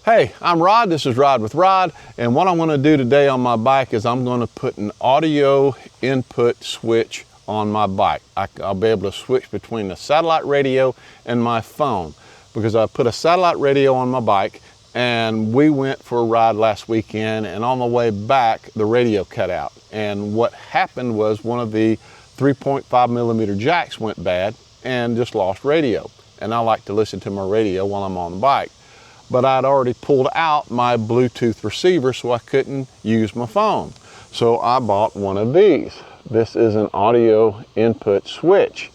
Hey, I'm Rod, this is Rod with Rod, and what I'm going to do today on my bike is I'm going to put an audio input switch on my bike. I'll be able to switch between the satellite radio and my phone because I put a satellite radio on my bike and we went for a ride last weekend, and on the way back the radio cut out, and what happened was one of the 3.5 millimeter jacks went bad and just lost radio. And I like to listen to my radio while I'm on the bike. But I'd already pulled out my Bluetooth receiver so I couldn't use my phone. So I bought one of these. This is an audio input switch.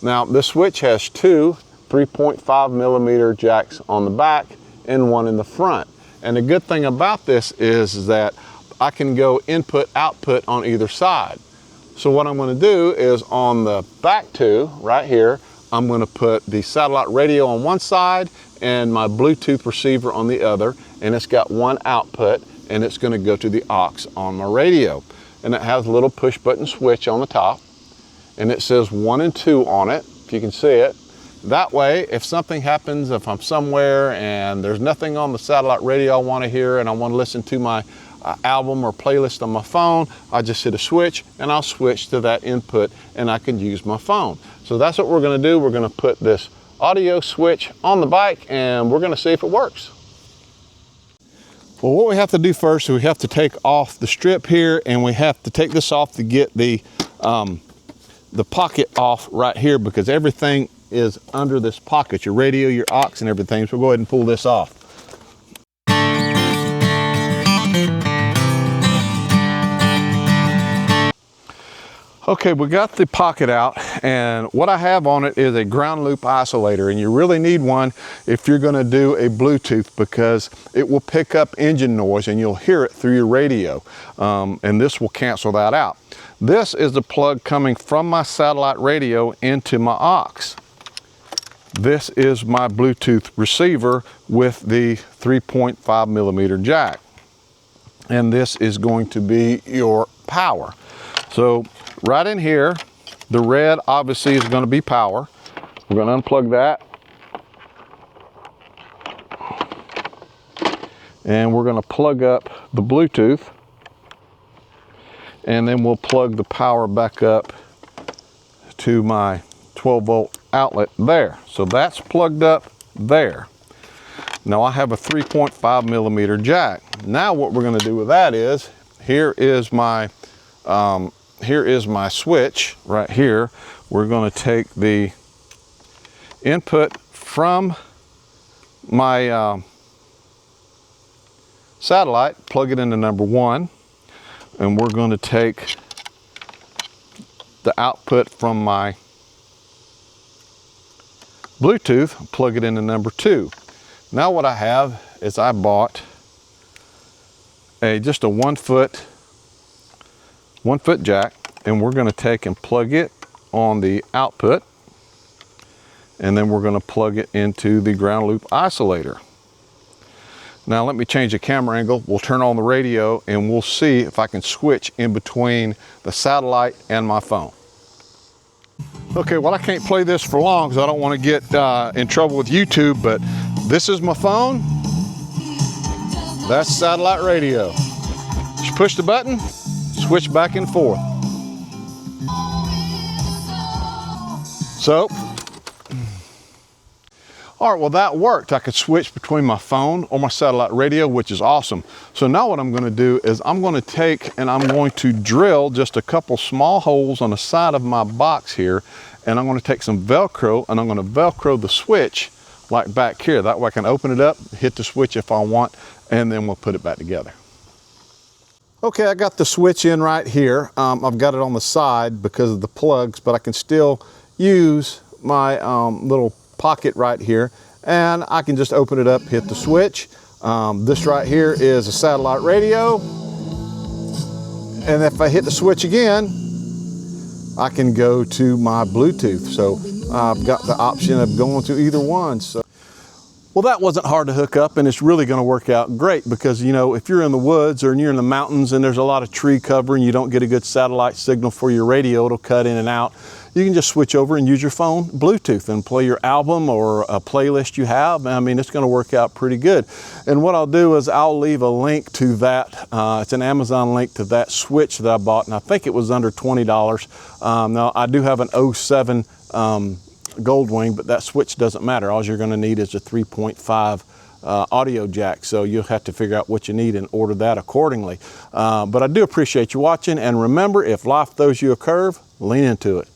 Now this switch has two 3.5 millimeter jacks on the back and one in the front. And the good thing about this is that I can go input output on either side. So what I'm going to do is on the back two right here, I'm going to put the satellite radio on one side and my Bluetooth receiver on the other, and it's got one output and it's going to go to the aux on my radio. And it has a little push button switch on the top and it says 1 and 2 on it, if you can see it. That way, if something happens, if I'm somewhere and there's nothing on the satellite radio I want to hear and I want to listen to my album or playlist on my phone, I just hit a switch and I'll switch to that input and I can use my phone. So that's what we're going to do. We're going to put this audio switch on the bike and we're going to see if it works. Well, what we have to do first is we have to take off the strip here, and we have to take this off to get the pocket off right here, because everything is under this pocket, your radio, your aux and everything. So we'll go ahead and pull this off. Okay, we got the pocket out, and what I have on it is a ground loop isolator, and you really need one if you're going to do a Bluetooth, because it will pick up engine noise and you'll hear it through your radio, and this will cancel that out. This is the plug coming from my satellite radio into my aux. This is my Bluetooth receiver with the 3.5 millimeter jack, and this is going to be your power. So right in here, the red obviously is going to be power. We're going to unplug that. And we're going to plug up the Bluetooth. And then we'll plug the power back up to my 12 volt outlet there. So that's plugged up there. Now I have a 3.5 millimeter jack. Now what we're going to do with that is, here is my switch right here. We're going to take the input from my satellite, plug it into number 1, and we're going to take the output from my Bluetooth, plug it into number 2. Now what I have is I bought just a 1 foot jack, and we're going to take and plug it on the output, and then we're going to plug it into the ground loop isolator. Now let me change the camera angle. We'll turn on the radio and we'll see if I can switch in between the satellite and my phone. Okay, well I can't play this for long because I don't want to get in trouble with YouTube, but this is my phone. That's satellite radio. Just push the button, switch back and forth. So, all right, well that worked. I could switch between my phone or my satellite radio, which is awesome. So now what I'm going to do is I'm going to take and I'm going to drill just a couple small holes on the side of my box here, and I'm going to take some Velcro and I'm going to Velcro the switch like back here. That way I can open it up, hit the switch if I want, and then we'll put it back together. Okay, I got the switch in right here. I've got it on the side because of the plugs, but I can still use my little pocket right here, and I can just open it up, hit the switch. This right here is a satellite radio, and if I hit the switch again, I can go to my Bluetooth. So I've got the option of going to either one. So, well, that wasn't hard to hook up, and it's really going to work out great because, you know, if you're in the woods or you're in the mountains and there's a lot of tree cover and you don't get a good satellite signal for your radio, it'll cut in and out. you can just switch over and use your phone Bluetooth and play your album or a playlist you have. I mean, it's going to work out pretty good. And what I'll do is I'll leave a link to that. It's an Amazon link to that switch that I bought, and I think it was under $20. Now, I do have an 07 Goldwing, but that switch doesn't matter. All you're going to need is a 3.5 audio jack, so you'll have to figure out what you need and order that accordingly. But I do appreciate you watching, and remember, if life throws you a curve, lean into it.